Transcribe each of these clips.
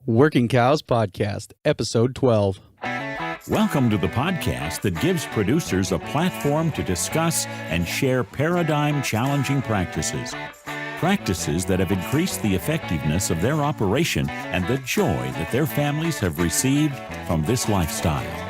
Working Cows Podcast, Episode 12. Welcome to the podcast that gives producers a platform to discuss and share paradigm-challenging practices. Practices that have increased the effectiveness of their operation and the joy that their families have received from this lifestyle.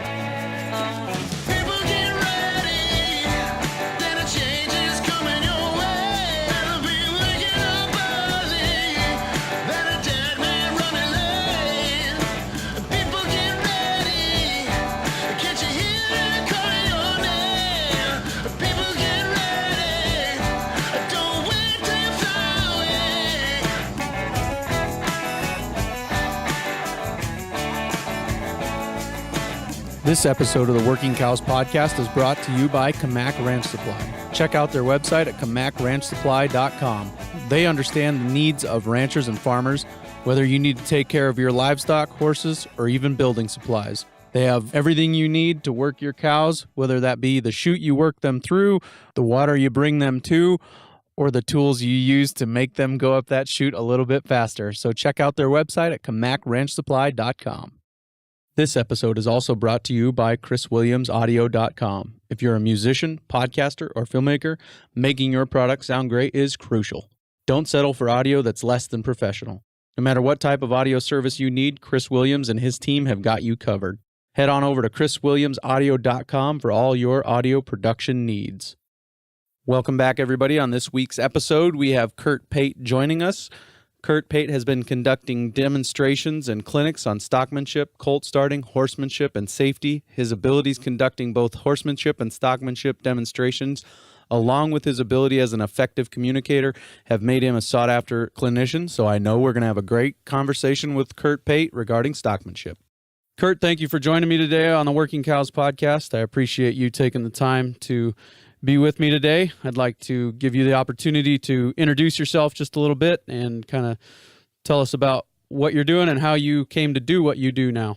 This episode of the Working Cows Podcast is brought to you by Kamak Ranch Supply. Check out their website at kamakranchsupply.com. They understand the needs of ranchers and farmers, whether you need to take care of your livestock, horses, or even building supplies. They have everything you need to work your cows, whether that be the chute you work them through, the water you bring them to, or the tools you use to make them go up that chute a little bit faster. So check out their website at kamakranchsupply.com. This episode is also brought to you by chriswilliamsaudio.com. If you're a musician, podcaster, or filmmaker, making your product sound great is crucial. Don't settle for audio that's less than professional. No matter what type of audio service you need, Chris Williams and his team have got you covered. Head on over to chriswilliamsaudio.com for all your audio production needs. Welcome back, everybody. On this week's episode, we have Curt Pate joining us. Curt Pate has been conducting demonstrations and clinics on stockmanship, colt starting, horsemanship, and safety. His abilities conducting both horsemanship and stockmanship demonstrations, along with his ability as an effective communicator, have made him a sought-after clinician. So I know we're going to have a great conversation with Curt Pate regarding stockmanship. Curt, thank you for joining me today on the Working Cows Podcast. I appreciate you taking the time to be with me today. I'd like to give you the opportunity to introduce yourself just a little bit and kind of tell us about what you're doing and how you came to do what you do now.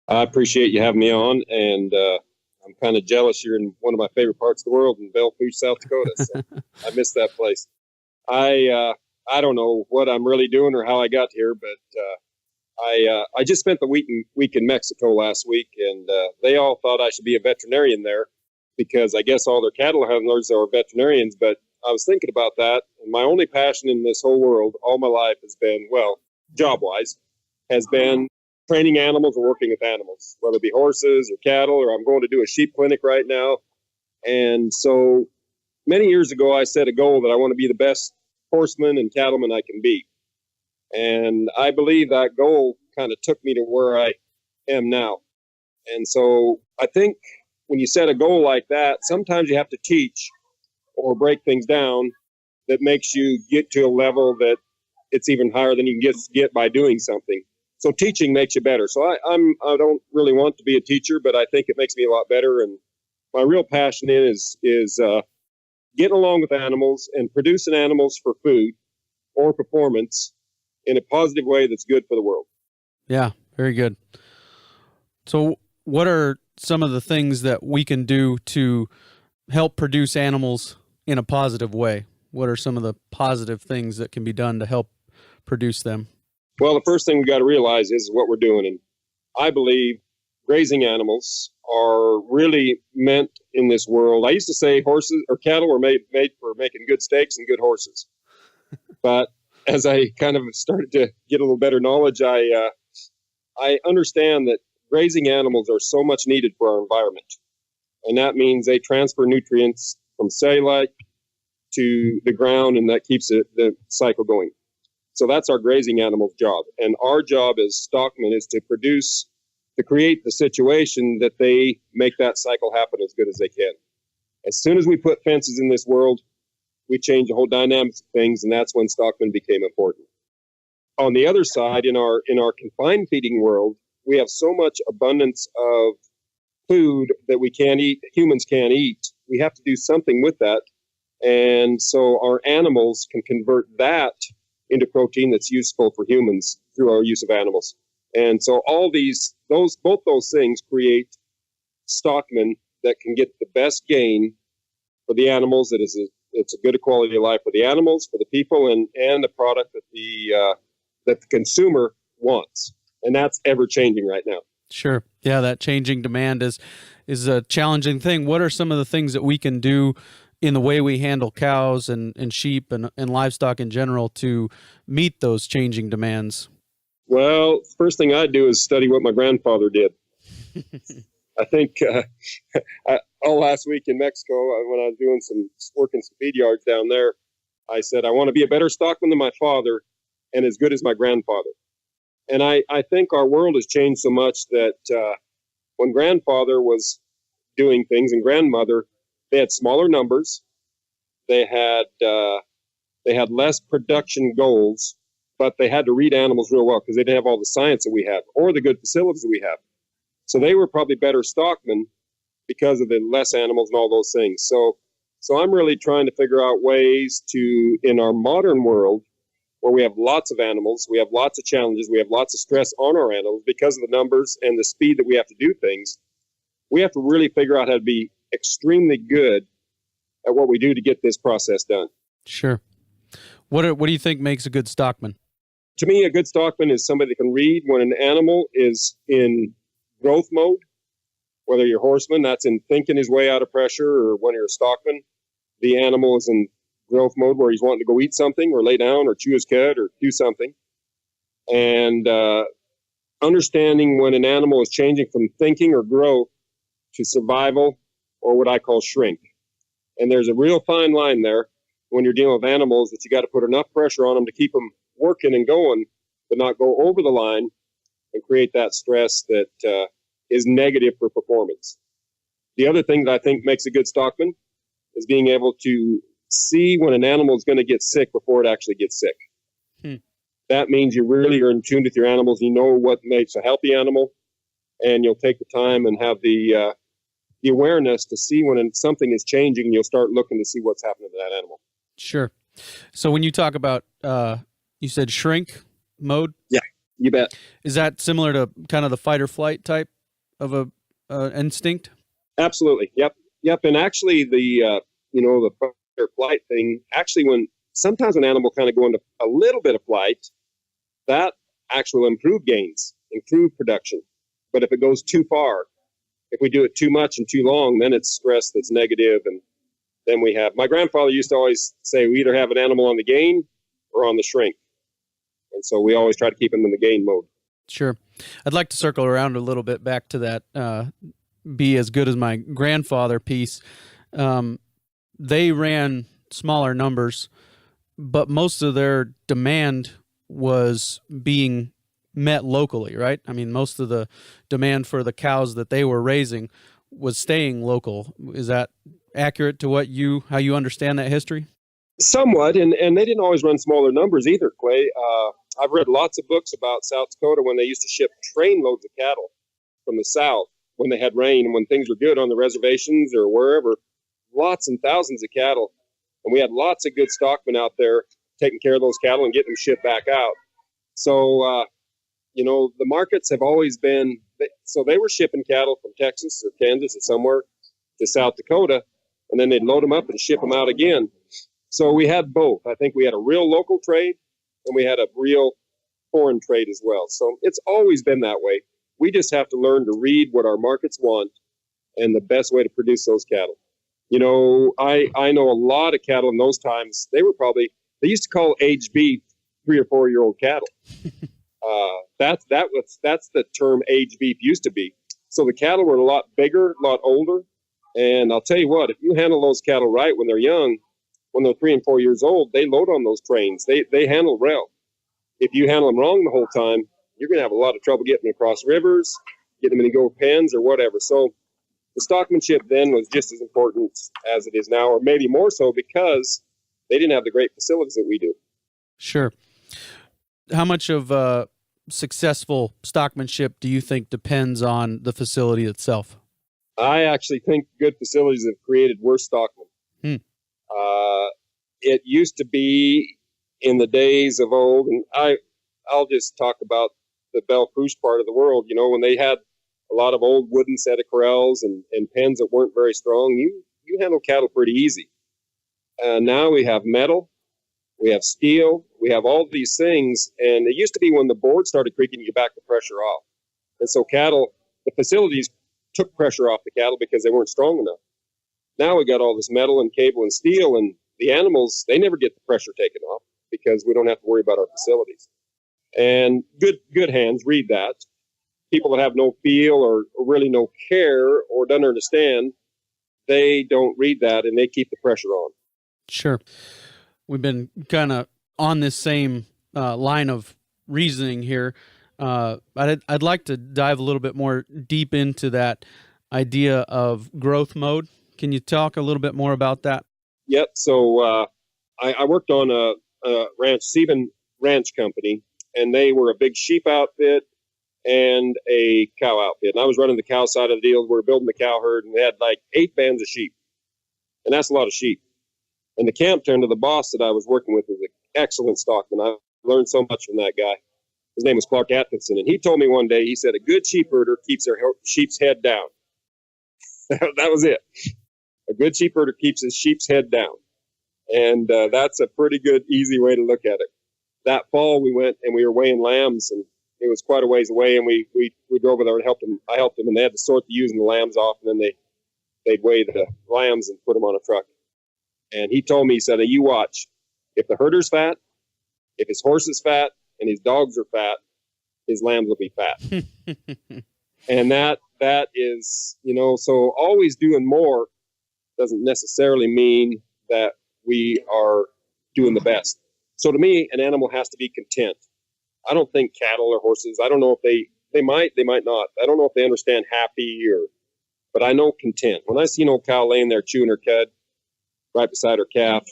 I appreciate you having me on, and I'm kind of jealous you're in one of my favorite parts of the world in Belfouche, South Dakota. So I miss that place. I don't know what I'm really doing or how I got here, but I just spent the week in Mexico last week, and they all thought I should be a veterinarian there, because I guess all their cattle handlers are veterinarians. But I was thinking about that, and my only passion in this whole world all my life has been, well, job-wise, has been training animals or working with animals, whether it be horses or cattle, or I'm going to do a sheep clinic right now. And so many years ago, I set a goal that I want to be the best horseman and cattleman I can be. And I believe that goal kind of took me to where I am now. And so I think when you set a goal like that, sometimes you have to teach or break things down that makes you get to a level that it's even higher than you can get by doing something. So teaching makes you better. So I don't really want to be a teacher, but I think it makes me a lot better. And my real passion is getting along with animals and producing animals for food or performance in a positive way that's good for the world. Yeah, very good. So what are some of the things that we can do to help produce animals in a positive way? What are some of the positive things that can be done to help produce them? Well, the first thing we got to realize is what we're doing. And I believe grazing animals are really meant in this world. I used to say horses or cattle were made for making good steaks and good horses. But as I kind of started to get a little better knowledge, I understand that grazing animals are so much needed for our environment. And that means they transfer nutrients from cellulite to the ground, and that keeps the cycle going. So that's our grazing animal's job. And our job as stockmen is to create the situation that they make that cycle happen as good as they can. As soon as we put fences in this world, we change the whole dynamics of things, and that's when stockmen became important. On the other side, in our confined feeding world, we have so much abundance of food that we can't eat, humans can't eat. We have to do something with that. And so our animals can convert that into protein that's useful for humans through our use of animals. And so both those things create stockmen that can get the best gain for the animals. It's a good quality of life for the animals, for the people, and the product that the consumer wants. And that's ever changing right now. Sure. Yeah, that changing demand is a challenging thing. What are some of the things that we can do in the way we handle cows and sheep and livestock in general to meet those changing demands? Well, first thing I do is study what my grandfather did. I think all last week in Mexico, when I was doing some work in some feed yards down there, I said, I want to be a better stockman than my father and as good as my grandfather. And I think our world has changed so much that when grandfather was doing things and grandmother, they had smaller numbers. They had less production goals, but they had to read animals real well because they didn't have all the science that we have or the good facilities that we have. So they were probably better stockmen because of the less animals and all those things. So I'm really trying to figure out ways to, in our modern world, where we have lots of animals, we have lots of challenges, we have lots of stress on our animals because of the numbers and the speed that we have to do things, we have to really figure out how to be extremely good at what we do to get this process done. Sure. What do you think makes a good stockman? To me, a good stockman is somebody that can read when an animal is in growth mode, whether you're a horseman, that's in thinking his way out of pressure, or when you're a stockman, the animal is in growth mode where he's wanting to go eat something or lay down or chew his cud or do something. And understanding when an animal is changing from thinking or growth to survival or what I call shrink. And there's a real fine line there when you're dealing with animals that you got to put enough pressure on them to keep them working and going, but not go over the line and create that stress that is negative for performance. The other thing that I think makes a good stockman is being able to see when an animal is going to get sick before it actually gets sick. That means you really are in tune with your animals. You know what makes a healthy animal, and you'll take the time and have the awareness to see when something is changing, and you'll start looking to see what's happening to that animal. Sure. So when you talk about, you said shrink mode? Yeah, you bet. Is that similar to kind of the fight or flight type of a instinct? Absolutely. Yep. And actually the fight or flight thing, actually sometimes an animal kind of go into a little bit of flight, that actually will improve gains, improve production. But if it goes too far, if we do it too much and too long, then it's stress that's negative. And then my grandfather used to always say, we either have an animal on the gain or on the shrink. And so we always try to keep them in the gain mode. Sure. I'd like to circle around a little bit back to that, be as good as my grandfather piece. They ran smaller numbers, but most of their demand was being met locally, right? I mean, most of the demand for the cows that they were raising was staying local. Is that accurate to how you understand that history? Somewhat, and they didn't always run smaller numbers either, Clay. I've read lots of books about South Dakota when they used to ship trainloads of cattle from the south when they had rain and when things were good on the reservations or wherever, lots and thousands of cattle. And we had lots of good stockmen out there taking care of those cattle and getting them shipped back out. So, the markets have always been, so they were shipping cattle from Texas or Kansas or somewhere to South Dakota, and then they'd load them up and ship them out again. So we had both. I think we had a real local trade and we had a real foreign trade as well. So it's always been that way. We just have to learn to read what our markets want and the best way to produce those cattle. I know a lot of cattle in those times. They used to call aged beef 3 or 4 year old cattle. That's the term aged beef used to be. So the cattle were a lot bigger, a lot older. And I'll tell you what, if you handle those cattle right when they're young, when they're 3 and 4 years old, they load on those trains. They handle well. If you handle them wrong the whole time, you're going to have a lot of trouble getting them across rivers, getting them in go pens or whatever. So the stockmanship then was just as important as it is now, or maybe more so because they didn't have the great facilities that we do. Sure. How much of successful stockmanship do you think depends on the facility itself? I actually think good facilities have created worse stockmen. It used to be in the days of old, and I'll just talk about the Belle Fourche part of the world, when they had a lot of old wooden set of corrals and pens that weren't very strong, you handle cattle pretty easy. Now we have metal, we have steel, we have all these things. And it used to be when the board started creaking, you back the pressure off. And so cattle, the facilities took pressure off the cattle because they weren't strong enough. Now we got all this metal and cable and steel, and the animals, they never get the pressure taken off because we don't have to worry about our facilities. And good hands read that. People that have no feel or really no care or don't understand, they don't read that, and they keep the pressure on. Sure. We've been kind of on this same line of reasoning here. I'd like to dive a little bit more deep into that idea of growth mode. Can you talk a little bit more about that? Yep. So I worked on a ranch, Sieben Ranch Company, and they were a big sheep outfit and a cow outfit. And I was running the cow side of the deal. We were building the cow herd, and they had like 8 bands of sheep. And that's a lot of sheep. And the camp turned to the boss that I was working with, was an excellent stockman. I learned so much from that guy. His name was Clark Atkinson. And he told me one day, he said, a good sheep herder keeps their sheep's head down. That was it. A good sheep herder keeps his sheep's head down. And that's a pretty good, easy way to look at it. That fall we went and we were weighing lambs, and it was quite a ways away, and we drove over there and helped them. I helped them, and they had to sort the ewes and the lambs off, and then they'd weigh the lambs and put them on a truck. And he told me, he said, you watch. If the herder's fat, if his horse is fat, and his dogs are fat, his lambs will be fat. And that is, so always doing more doesn't necessarily mean that we are doing the best. So to me, an animal has to be content. I don't think cattle or horses, I don't know if they might not. I don't know if they understand happy but I know content. When I see an old cow laying there chewing her cud right beside her calf,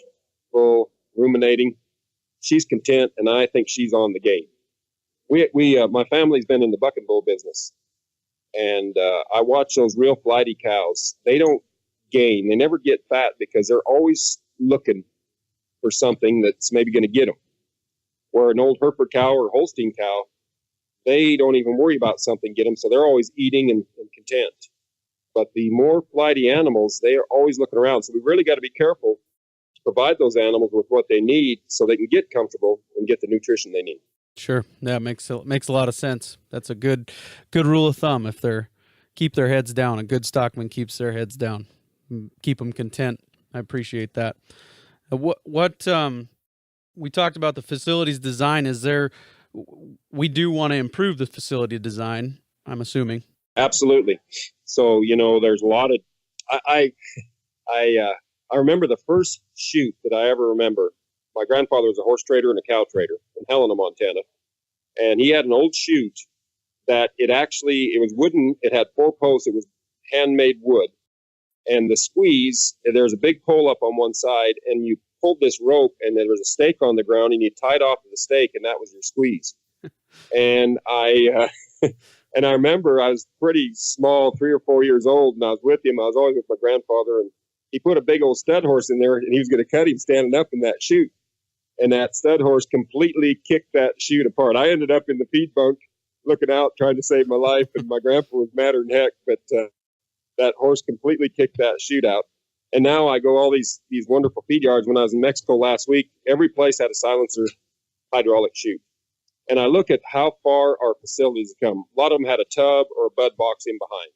full, ruminating, she's content, and I think she's on the game. My family's been in the buck and bull business, and I watch those real flighty cows. They don't gain. They never get fat because they're always looking for something that's maybe going to get them. Where an old Hereford cow or Holstein cow, they don't even worry about something get them, so they're always eating and content. But the more flighty animals, they are always looking around. So we really got to be careful to provide those animals with what they need so they can get comfortable and get the nutrition they need. Sure. That makes a lot of sense. That's a good rule of thumb. If keep their heads down, a good stockman keeps their heads down, keep them content. I appreciate that. We talked about the facilities design. We do want to improve the facility design, I'm assuming. Absolutely. So, there's a lot of, I remember the first shoot that I ever remember. My grandfather was a horse trader and a cow trader in Helena, Montana. And he had an old chute that it was wooden. It had 4 posts. It was handmade wood. And the squeeze, there's a big pole up on one side, and you pulled this rope, and there was a stake on the ground, and you tied off to the stake, and that was your squeeze. And I remember I was pretty small, 3 or 4 years old, and I was with him. I was always with my grandfather, and he put a big old stud horse in there, and he was going to cut him standing up in that chute. And that stud horse completely kicked that chute apart. I ended up in the feed bunk looking out, trying to save my life, and my grandpa was madder than heck, but that horse completely kicked that chute out. And now I go all these wonderful feed yards. When I was in Mexico last week, every place had a silencer hydraulic chute. And I look at how far our facilities have come. A lot of them had a tub or a bud box in behind.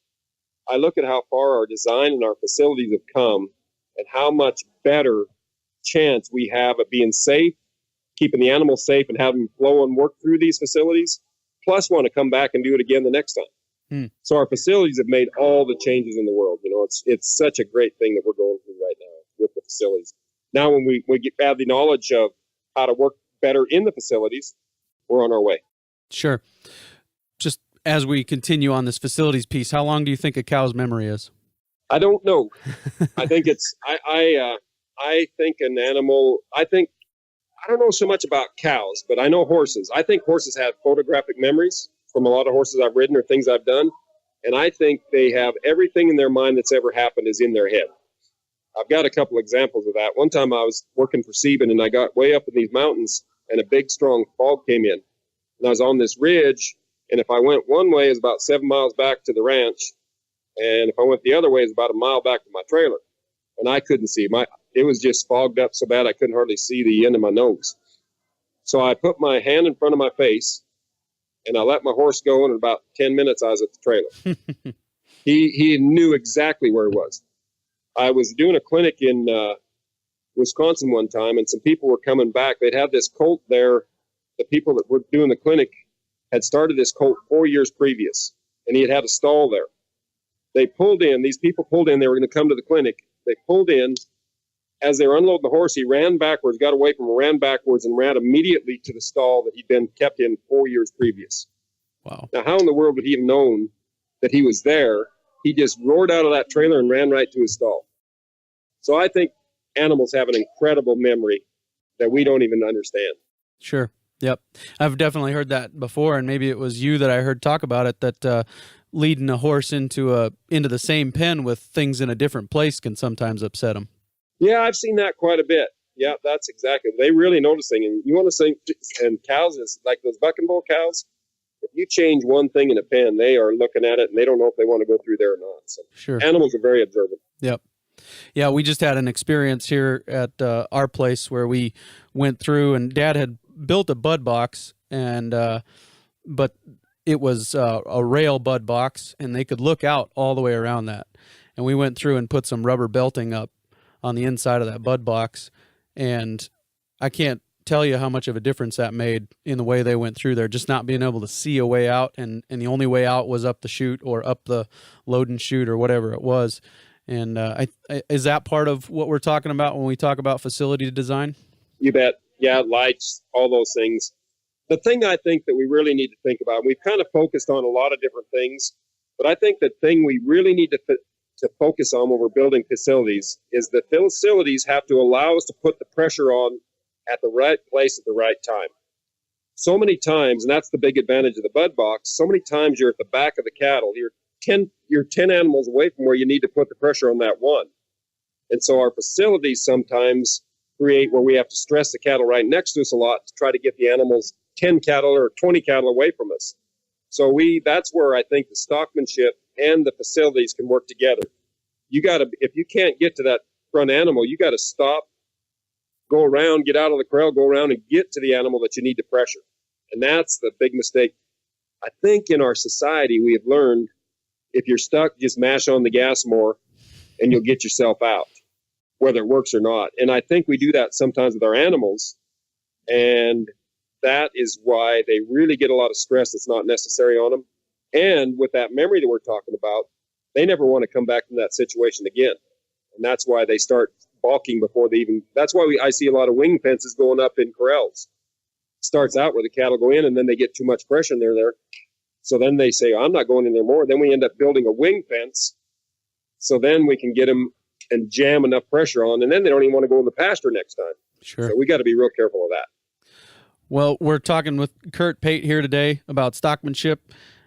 I look at how far our design and our facilities have come and how much better chance we have of being safe, keeping the animals safe, and having them flow and work through these facilities, plus want to come back and do it again the next time. So our facilities have made all the changes in the world. It's such a great thing that we're going through right now with the facilities. Now, when we have the knowledge of how to work better in the facilities, we're on our way. Sure. Just as we continue on this facilities piece, how long do you think a cow's memory is? I don't know. I think it's, I think an animal, I don't know so much about cows, but I know horses. I think horses have photographic memories from a lot of horses I've ridden or things I've done. And I think they have everything in their mind that's ever happened is in their head. I've got a couple examples of that. One time I was working for Sieben, and I got way up in these mountains, and a big, strong fog came in. And I was on this ridge, and if I went one way, it's about 7 miles back to the ranch. And if I went the other way, it's about a mile back to my trailer. And I couldn't see. it was just fogged up so bad I couldn't hardly see the end of my nose. So I put my hand in front of my face, and I let my horse go, and in about 10 minutes, I was at the trailer. He knew exactly where he was. I was doing a clinic in Wisconsin one time, and some people were coming back. They'd had this colt there. The people that were doing the clinic had started this colt 4 years previous, and he had a stall there. They pulled in. These people pulled in. They were going to come to the clinic. They pulled in. As they were unloading the horse, he ran backwards, got away from him, ran backwards, and ran immediately to the stall that he'd been kept in 4 years previous. Wow. Now, how in the world would he have known that he was there? He just roared out of that trailer and ran right to his stall. So I think animals have an incredible memory that we don't even understand. Sure. Yep. I've definitely heard that before, and maybe it was you that I heard talk about it, that leading a horse into the same pen with things in a different place can sometimes upset them. Yeah, I've seen that quite a bit. Yeah, that's exactly. They really noticing. And you want to think, and cows is like those buck and bull cows. If you change one thing in a pen, they are looking at it and they don't know if they want to go through there or not. So sure. Animals are very observant. Yep. Yeah, we just had an experience here at our place where we went through, and Dad had built a bud box, and but it was a rail bud box, and they could look out all the way around that. And we went through and put some rubber belting up on the inside of that bud box, and I can't tell you how much of a difference that made in the way they went through there, just not being able to see a way out, and the only way out was up the chute or up the load and chute or whatever it was. And is that part of what we're talking about when we talk about facility design? You bet. Yeah, lights, all those things. The thing I think that we really need to think about, we've kind of focused on a lot of different things, but I think the thing we really need to focus on when we're building facilities is the facilities have to allow us to put the pressure on at the right place at the right time. So many times, and that's the big advantage of the bud box, so many times you're at the back of the cattle. You're 10 animals away from where you need to put the pressure on that one. And so our facilities sometimes create where we have to stress the cattle right next to us a lot to try to get the animals 10 cattle or 20 cattle away from us. So that's where I think the stockmanship and the facilities can work together. If you can't get to that front animal, you got to stop, go around, get out of the corral, go around and get to the animal that you need to pressure. And that's the big mistake. I think in our society, we have learned if you're stuck, just mash on the gas more and you'll get yourself out, whether it works or not. And I think we do that sometimes with our animals. And that is why they really get a lot of stress that's not necessary on them. And with that memory that we're talking about, they never want to come back from that situation again. And that's why they start balking before they even, that's why I see a lot of wing fences going up in corrals. It starts out where the cattle go in and then they get too much pressure and they're there. So then they say, I'm not going in there more. Then we end up building a wing fence. So then we can get them and jam enough pressure on, and then they don't even want to go in the pasture next time. Sure. So we got to be real careful of that. Well, we're talking with Curt Pate here today about stockmanship,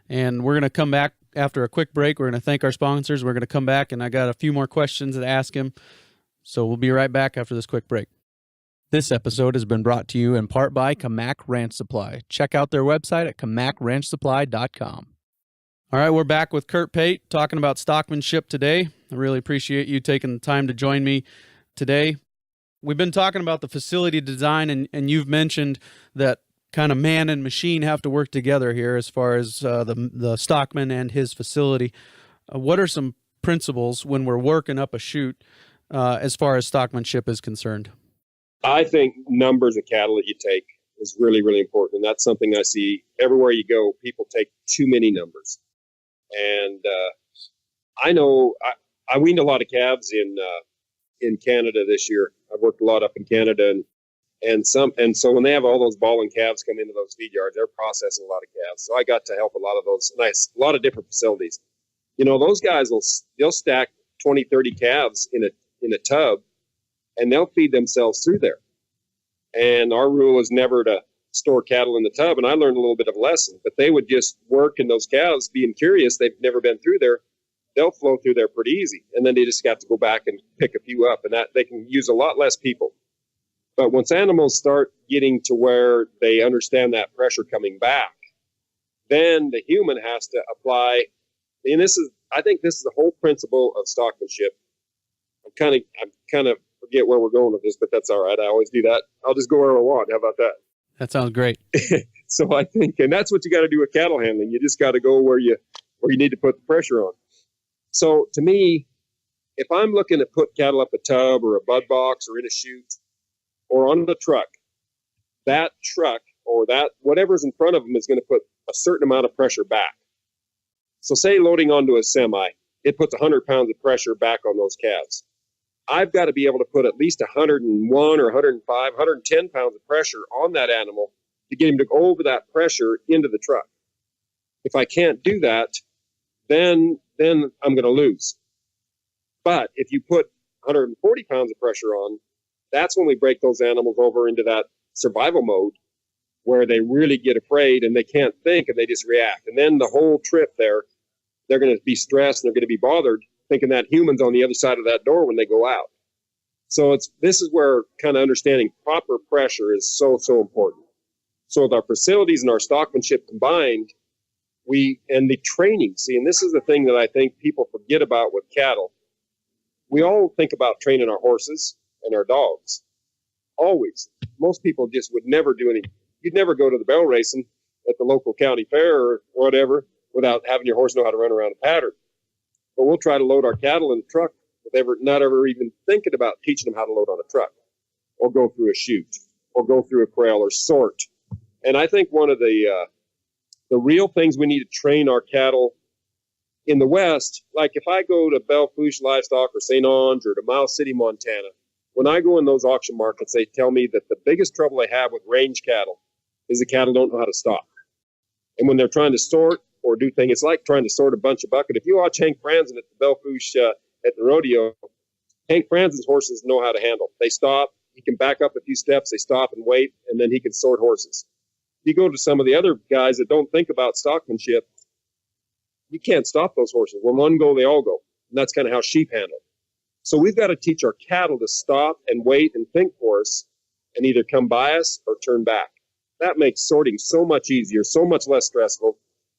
and we're going to come back after a quick break. We're going to thank our sponsors. We're going to come back, and I got a few more questions to ask him. So we'll be right back after this quick break. This episode has been brought to you in part by Camac Ranch Supply. Check out their website at camacranchsupply.com. All right, we're back with Curt Pate talking about stockmanship today. I really appreciate you taking the time to join me today. We've been talking about the facility design, and you've mentioned that kind of man and machine have to work together here as far as the stockman and his facility. What are some principles when we're working up a chute as far as stockmanship is concerned? I think numbers of cattle that you take is really, really important. And that's something I see everywhere you go. People take too many numbers. And I know I weaned a lot of calves in Canada this year. I've worked a lot up in Canada, and so when they have all those balling calves come into those feed yards, they're processing a lot of calves. So I got to help a lot of those a lot of different facilities. You know, those guys they'll stack 20, 30 calves in a tub, and they'll feed themselves through there. And our rule is never to store cattle in the tub. And I learned a little bit of a lesson, but they would just work in those calves, being curious. They've never been through there. They'll flow through there pretty easy. And then they just got to go back and pick a few up, and that they can use a lot less people. But once animals start getting to where they understand that pressure coming back, then the human has to apply. And I think this is the whole principle of stockmanship. I'm kind of forget where we're going with this, but that's all right. I always do that. I'll just go where I want. How about that? That sounds great. So I think, and that's what you got to do with cattle handling. You just got to go where you need to put the pressure on. So to me, if I'm looking to put cattle up a tub or a bud box or in a chute or on the truck, that truck or that whatever's in front of them is going to put a certain amount of pressure back. So say loading onto a semi, it puts 100 pounds of pressure back on those calves. I've got to be able to put at least 101 or 105, 110 pounds of pressure on that animal to get him to go over that pressure into the truck. If I can't do that, then I'm going to lose. But if you put 140 pounds of pressure on, that's when we break those animals over into that survival mode where they really get afraid and they can't think and they just react. And then the whole trip there, they're going to be stressed and they're going to be bothered thinking that human's on the other side of that door when they go out. So this is where kind of understanding proper pressure is so, so important. So with our facilities and our stockmanship combined, and the training, and this is the thing that I think people forget about with cattle. We all think about training our horses and our dogs. Always. Most people just would never do anything. You'd never go to the barrel racing at the local county fair or whatever without having your horse know how to run around a pattern. But we'll try to load our cattle in a truck with not ever even thinking about teaching them how to load on a truck or go through a chute or go through a corral or sort. And I think one of the real things we need to train our cattle in the West, like if I go to Belle Fourche Livestock or St. Ange or to Miles City, Montana, when I go in those auction markets, they tell me that the biggest trouble they have with range cattle is the cattle don't know how to stop. And when they're trying to sort or do things, it's like trying to sort a bunch of bucket. If you watch Hank Franzen at the Belle Fourche at the rodeo, Hank Franzen's horses know how to handle. They stop, he can back up a few steps, they stop and wait, and then he can sort horses. You go to some of the other guys that don't think about stockmanship, you can't stop those horses. When one go, they all go. And that's kind of how sheep handle. So we've got to teach our cattle to stop and wait and think for us and either come by us or turn back. That makes sorting so much easier, so much less stressful,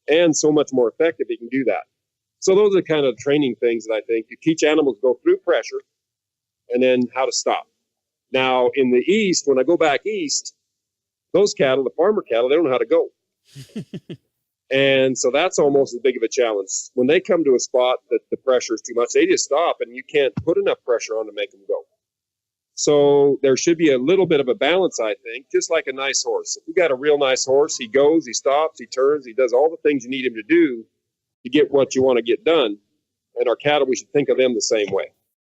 and so much more effective if you can do that. So those are the kind of training things that I think you teach animals to go through pressure and then how to stop. Now, in the East, when I go back east, those cattle, the farmer cattle, they don't know how to go. And so that's almost as big of a challenge. When they come to a spot that the pressure is too much, they just stop and you can't put enough pressure on to make them go. So there should be a little bit of a balance, I think, just like a nice horse. If you got a real nice horse, he goes, he stops, he turns, he does all the things you need him to do to get what you want to get done. And our cattle, we should think of them the same way.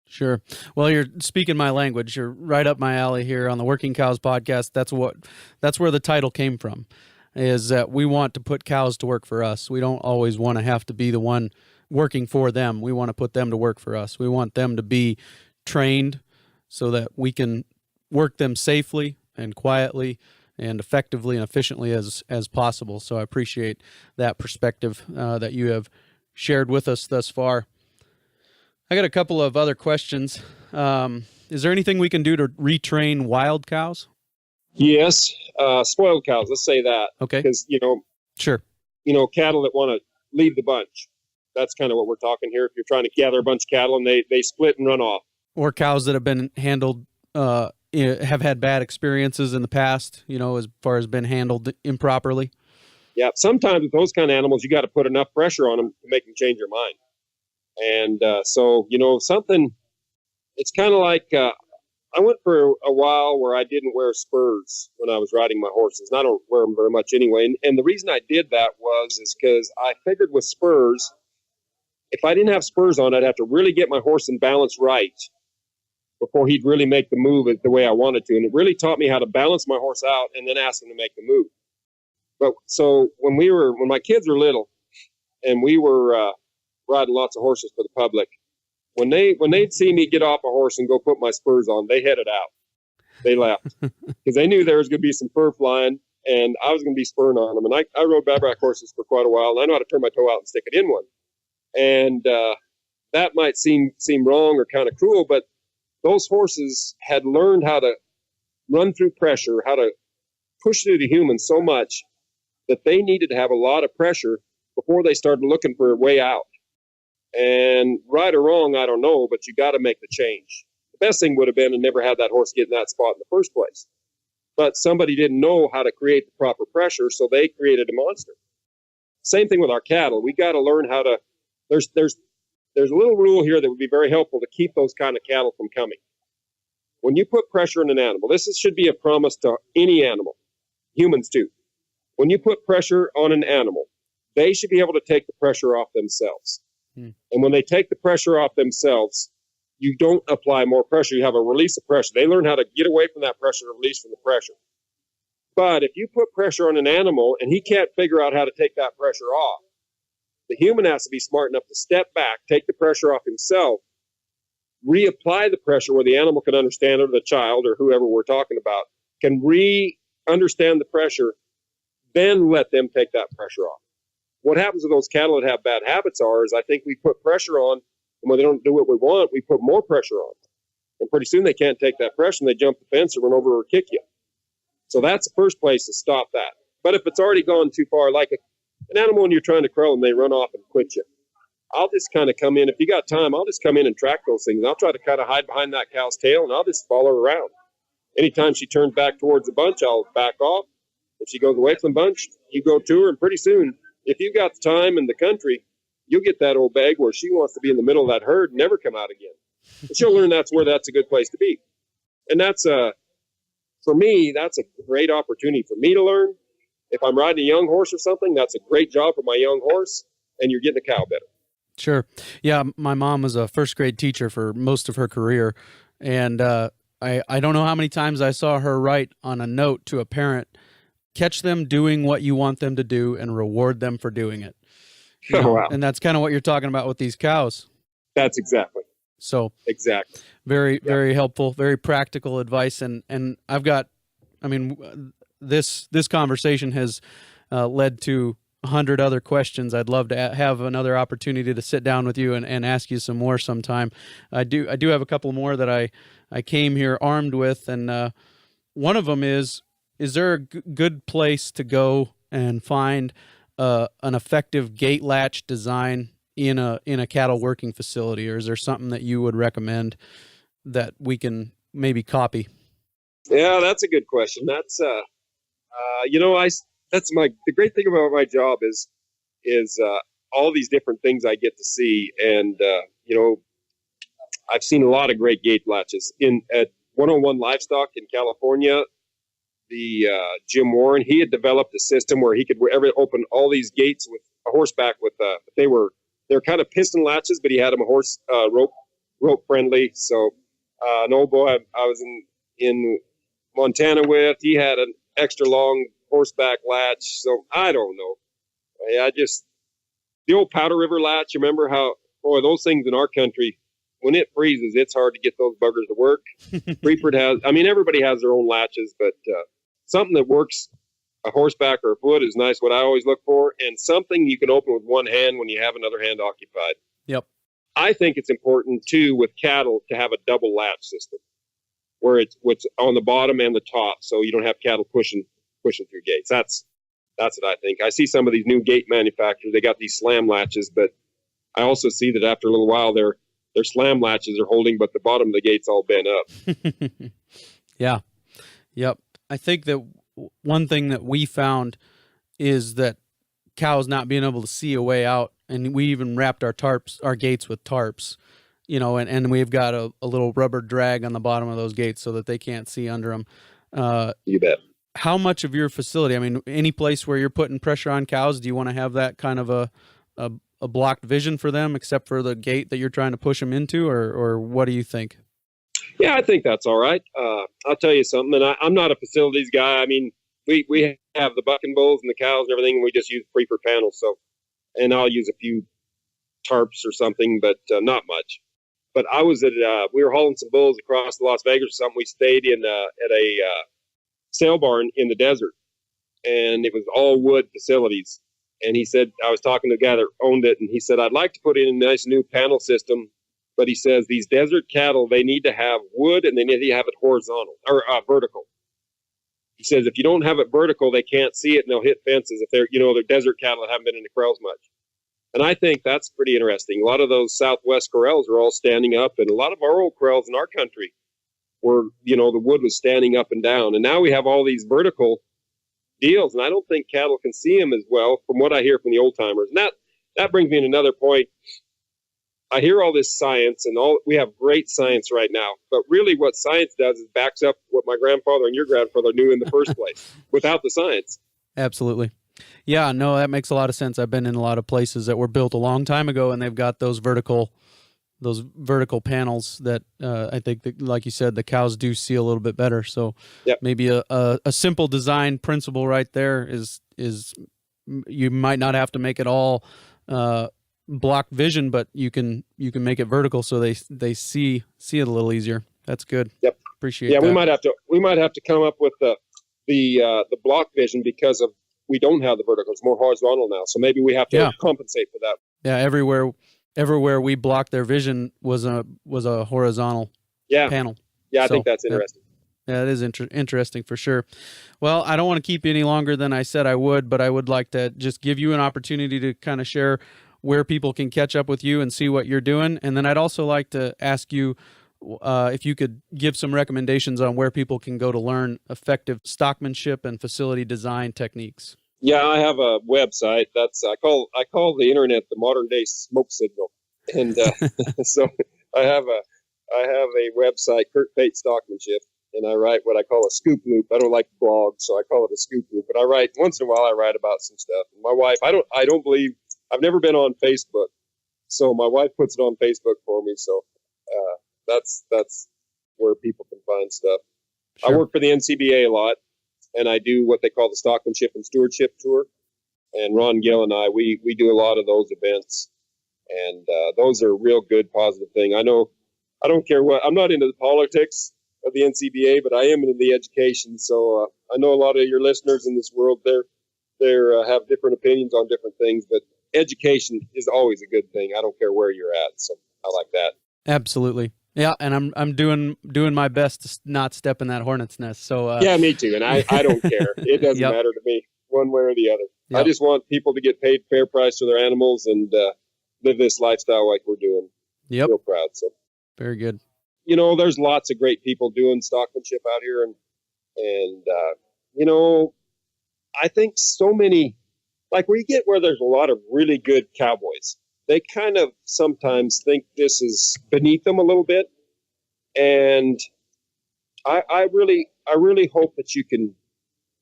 Sure. Well, you're speaking my language. You're right up my alley here on the Working Cows podcast. That's where the title came from, is that we want to put cows to work for us. We don't always want to have to be the one working for them. We want to put them to work for us. We want them to be trained so that we can work them safely and quietly and effectively and efficiently as possible. So I appreciate that perspective that you have shared with us thus far. I got a couple of other questions. Is there anything we can do to retrain wild cows? Yes, spoiled cows, let's say that. Okay. Because, Sure. Cattle that want to leave the bunch. That's kind of what we're talking here. If you're trying to gather a bunch of cattle and they split and run off. Or cows that have been handled, have had bad experiences in the past, as far as been handled improperly. Yeah, sometimes with those kind of animals, you got to put enough pressure on them to make them change their mind. And something, it's kind of like, I went for a while where I didn't wear spurs when I was riding my horses. And I don't wear them very much anyway. And the reason I did that is because I figured with spurs, if I didn't have spurs on, I'd have to really get my horse in balance right before he'd really make the move the way I wanted to. And it really taught me how to balance my horse out and then ask him to make the move. But so when my kids were little and we were riding lots of horses for the public, when they'd see me get off a horse and go put my spurs on, they headed out. They left because they knew there was going to be some fur flying and I was going to be spurring on them. And I rode bareback horses for quite a while and I know how to turn my toe out and stick it in one. And that might seem wrong or kind of cruel, but those horses had learned how to run through pressure, how to push through the humans so much that they needed to have a lot of pressure before they started looking for a way out. And right or wrong, I don't know, but you got to make the change. best thing would have been to never had that horse get in that spot in the first place. But somebody didn't know how to create the proper pressure, so they created a monster. Same thing with our cattle. We got to learn how to. There's a little rule here that would be very helpful to keep those kind of cattle from coming. When you put pressure on an animal, should be a promise to any animal, humans too. When you put pressure on an animal, they should be able to take the pressure off themselves. And when they take the pressure off themselves, you don't apply more pressure. You have a release of pressure. They learn how to get away from that pressure and release from the pressure. But if you put pressure on an animal and he can't figure out how to take that pressure off, the human has to be smart enough to step back, take the pressure off himself, reapply the pressure where the animal can understand it, or the child or whoever we're talking about can understand the pressure, then let them take that pressure off. What happens with those cattle that have bad habits is I think we put pressure on, and when they don't do what we want, we put more pressure on. And pretty soon they can't take that pressure and they jump the fence or run over or kick you. So that's the first place to stop that. But if it's already gone too far, like an animal when you're trying to corral and they run off and quit you, I'll just kind of come in. If you got time, I'll just come in and track those things. I'll try to kind of hide behind that cow's tail, and I'll just follow her around. Anytime she turns back towards the bunch, I'll back off. If she goes away from the bunch, you go to her, and pretty soon, if you've got the time and the country, you'll get that old bag where she wants to be in the middle of that herd and never come out again. And she'll learn that's a good place to be. And that's for me, that's a great opportunity for me to learn. If I'm riding a young horse or something, that's a great job for my young horse, and you're getting a cow better. Sure. Yeah, my mom was a first grade teacher for most of her career, and I don't know how many times I saw her write on a note to a parent, catch them doing what you want them to do and reward them for doing it. You know, wow. And that's kind of what you're talking about with these cows. That's exactly. So exactly. Very, very helpful, very practical advice. And I've got, this conversation has led to 100 other questions. I'd love to have another opportunity to sit down with you and ask you some more sometime. I do have a couple more that I came here armed with, and one of them is there a good place to go and find an effective gate latch design in a cattle working facility, or is there something that you would recommend that we can maybe copy? Yeah, that's a good question. That's the great thing about my job is all these different things I get to see, and I've seen a lot of great gate latches at 101 Livestock in California. The Jim Warren, he had developed a system where he could open all these gates with a horseback with they're kind of piston latches, but he had them horse rope friendly. So an old boy I was in Montana with, he had an extra long horseback latch. So I don't know. The old Powder River latch, you remember how, boy, those things in our country, when it freezes, it's hard to get those buggers to work. Freeford everybody has their own latches, but something that works a horseback or a foot is nice, what I always look for, and something you can open with one hand when you have another hand occupied. Yep. I think it's important, too, with cattle to have a double latch system where it's on the bottom and the top, so you don't have cattle pushing through gates. That's what I think. I see some of these new gate manufacturers, they got these slam latches, but I also see that after a little while their slam latches are holding, but the bottom of the gate's all bent up. Yeah. Yep. I think that one thing that we found is that cows not being able to see a way out, and we even wrapped our gates with tarps, and we've got a little rubber drag on the bottom of those gates so that they can't see under them. You bet. How much of your facility, any place where you're putting pressure on cows, do you want to have that kind of a blocked vision for them, except for the gate that you're trying to push them into, or what do you think? Yeah, I think that's all right. I'll tell you something, and I'm not a facilities guy. We have the bucking bulls and the cows and everything, and we just use Freeford panels. So, and I'll use a few tarps or something, but not much. But I was we were hauling some bulls across to Las Vegas or something. We stayed at a sale barn in the desert, and it was all wood facilities. And he said, I was talking to a guy that owned it, and he said, I'd like to put in a nice new panel system. But he says these desert cattle, they need to have wood, and they need to have it horizontal or vertical. He says if you don't have it vertical, they can't see it, and they'll hit fences if they're desert cattle that haven't been in the corrals much. And I think that's pretty interesting. A lot of those Southwest corrals are all standing up, and a lot of our old corrals in our country were, the wood was standing up and down. And now we have all these vertical deals, and I don't think cattle can see them as well from what I hear from the old timers. And that brings me to another point. I hear all this science, and we have great science right now, but really what science does is backs up what my grandfather and your grandfather knew in the first place without the science. Absolutely. Yeah, no, that makes a lot of sense. I've been in a lot of places that were built a long time ago, and they've got those vertical panels that I think that, like you said, the cows do see a little bit better. So yep. Maybe a simple design principle right there is you might not have to make it all block vision, but you can make it vertical so they see it a little easier. That's good. Yep. Appreciate that. We might have to come up with the block vision because of we don't have the vertical. It's more horizontal now. So maybe we have to compensate for that. Yeah, everywhere we blocked their vision was a horizontal panel. Yeah, I think that's interesting. Yeah, it is interesting for sure. Well, I don't want to keep you any longer than I said I would, but I would like to just give you an opportunity to kind of share where people can catch up with you and see what you're doing. And then I'd also like to ask you if you could give some recommendations on where people can go to learn effective stockmanship and facility design techniques. Yeah, I have a website. I call the internet the modern day smoke signal, and so I have a website, Curt Pate Stockmanship, and I write what I call a scoop loop. I don't like to blog, so I call it a scoop loop. But I write once in a while. I write about some stuff. And my wife, I don't believe I've never been on Facebook, so my wife puts it on Facebook for me. So that's where people can find stuff. Sure. I work for the NCBA a lot. And I do what they call the Stockmanship and Stewardship Tour. And Ron Gill and I, we do a lot of those events. And those are a real good, positive thing. I don't care what, I'm not into the politics of the NCBA, but I am into the education. So I know a lot of your listeners in this world, they have different opinions on different things, but education is always a good thing. I don't care where you're at. So I like that. Absolutely. Yeah, and I'm doing my best to not step in that hornet's nest. So yeah, me too. And I don't care. It doesn't matter to me one way or the other. Yep. I just want people to get paid fair price for their animals and live this lifestyle like we're doing. Yep. Real proud. So very good. There's lots of great people doing stockmanship out here, and I think so many, like where there's a lot of really good cowboys. They kind of sometimes think this is beneath them a little bit. And I really hope that you can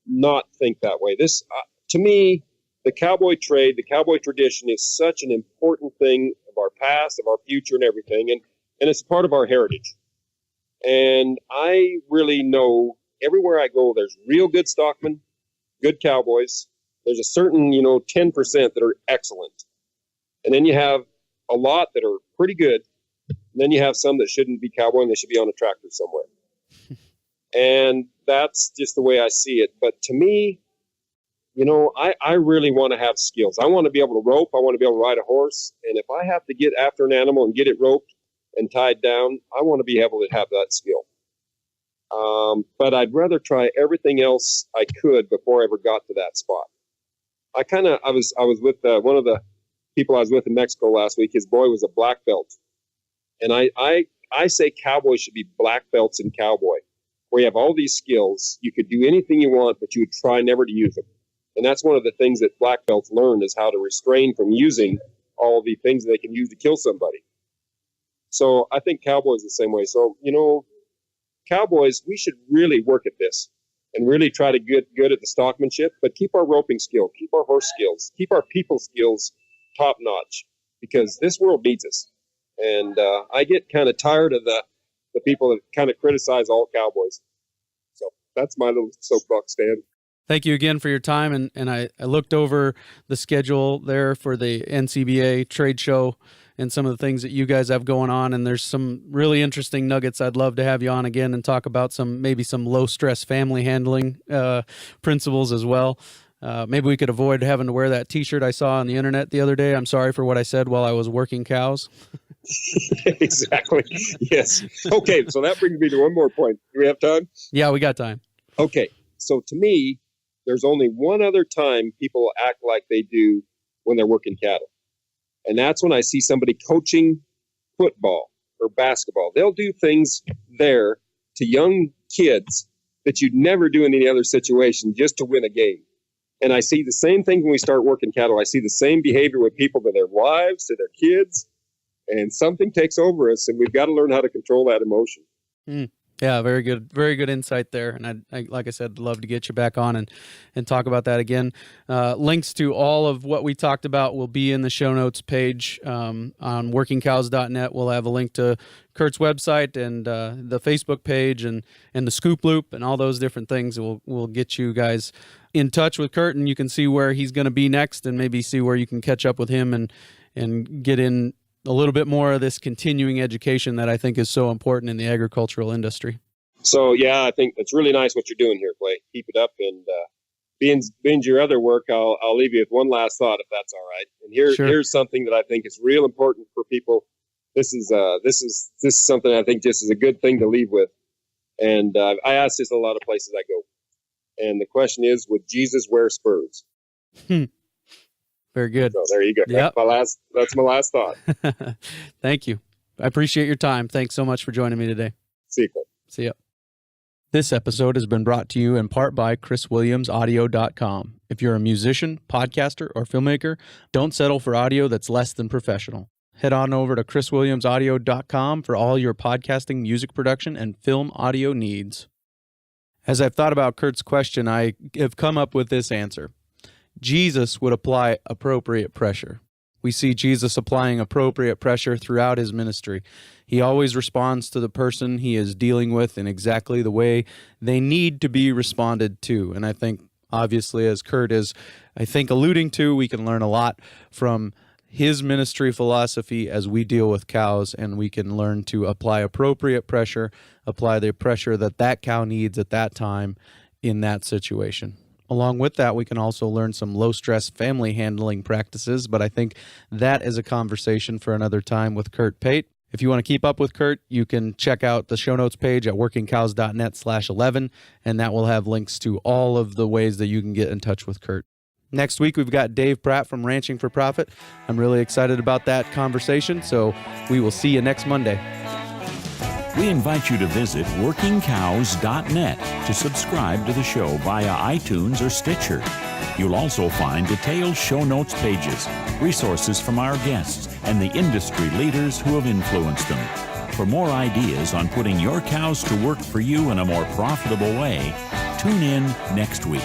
not think that way. This, to me, the cowboy trade, the cowboy tradition is such an important thing of our past, of our future and everything. And it's part of our heritage. And I really know everywhere I go, there's real good stockmen, good cowboys. There's a certain, 10% that are excellent. And then you have a lot that are pretty good. And then you have some that shouldn't be cowboy and they should be on a tractor somewhere. And that's just the way I see it. But to me, I really want to have skills. I want to be able to rope. I want to be able to ride a horse. And if I have to get after an animal and get it roped and tied down, I want to be able to have that skill. But I'd rather try everything else I could before I ever got to that spot. I was with one of the people I was with in Mexico last week. His boy was a black belt. And I say cowboys should be black belts in cowboy, where you have all these skills. You could do anything you want, but you would try never to use them. And that's one of the things that black belts learn, is how to restrain from using all the things they can use to kill somebody. So I think cowboys the same way. So, cowboys, we should really work at this and really try to get good at the stockmanship, but keep our roping skill, keep our horse skills, keep our people skills top notch, because this world needs us. And I get kind of tired of the people that kind of criticize all cowboys. So that's my little soapbox stand. Thank you again for your time. And I looked over the schedule there for the NCBA trade show and some of the things that you guys have going on. And there's some really interesting nuggets. I'd love to have you on again and talk about maybe some low stress family handling principles as well. Maybe we could avoid having to wear that T-shirt I saw on the internet the other day. I'm sorry for what I said while I was working cows. Exactly. Yes. Okay. So that brings me to one more point. Do we have time? Yeah, we got time. Okay. So to me, there's only one other time people act like they do when they're working cattle. And that's when I see somebody coaching football or basketball. They'll do things there to young kids that you'd never do in any other situation just to win a game. And I see the same thing when we start working cattle. I see the same behavior with people to their wives, to their kids, and something takes over us, and we've got to learn how to control that emotion. Yeah, very good insight there. And I like I said, love to get you back on and talk about that again. Links to all of what we talked about will be in the show notes page on workingcows.net. We'll have a link to Curt's website and the Facebook page and the Scoop Loop and all those different things. We'll get you guys in touch with Curt, and you can see where he's going to be next and maybe see where you can catch up with him and get in a little bit more of this continuing education that I think is so important in the agricultural industry. So, yeah, I think it's really nice what you're doing here, Clay. Keep it up. And being your other work, I'll leave you with one last thought, if that's all right. And here's something that I think is real important for people. This is something I think just is a good thing to leave with. And I ask this in a lot of places I go. And the question is, would Jesus wear spurs? Very good. So there you go. Yep. That's my last thought. Thank you. I appreciate your time. Thanks so much for joining me today. See you, Clay. See ya. This episode has been brought to you in part by ChrisWilliamsAudio.com. If you're a musician, podcaster, or filmmaker, don't settle for audio that's less than professional. Head on over to ChrisWilliamsAudio.com for all your podcasting, music production, and film audio needs. As I've thought about Curt's question, I have come up with this answer. Jesus would apply appropriate pressure. We see Jesus applying appropriate pressure throughout his ministry. He always responds to the person he is dealing with in exactly the way they need to be responded to. And I think, obviously, as Curt is, alluding to, we can learn a lot from his ministry philosophy as we deal with cows, and we can learn to apply appropriate pressure, apply the pressure that cow needs at that time in that situation. Along with that, we can also learn some low-stress family handling practices, but I think that is a conversation for another time with Curt Pate. If you want to keep up with Curt, you can check out the show notes page at workingcows.net/11, and that will have links to all of the ways that you can get in touch with Curt. Next week, we've got Dave Pratt from Ranching for Profit. I'm really excited about that conversation, so we will see you next Monday. We invite you to visit workingcows.net to subscribe to the show via iTunes or Stitcher. You'll also find detailed show notes pages, resources from our guests, and the industry leaders who have influenced them. For more ideas on putting your cows to work for you in a more profitable way, tune in next week.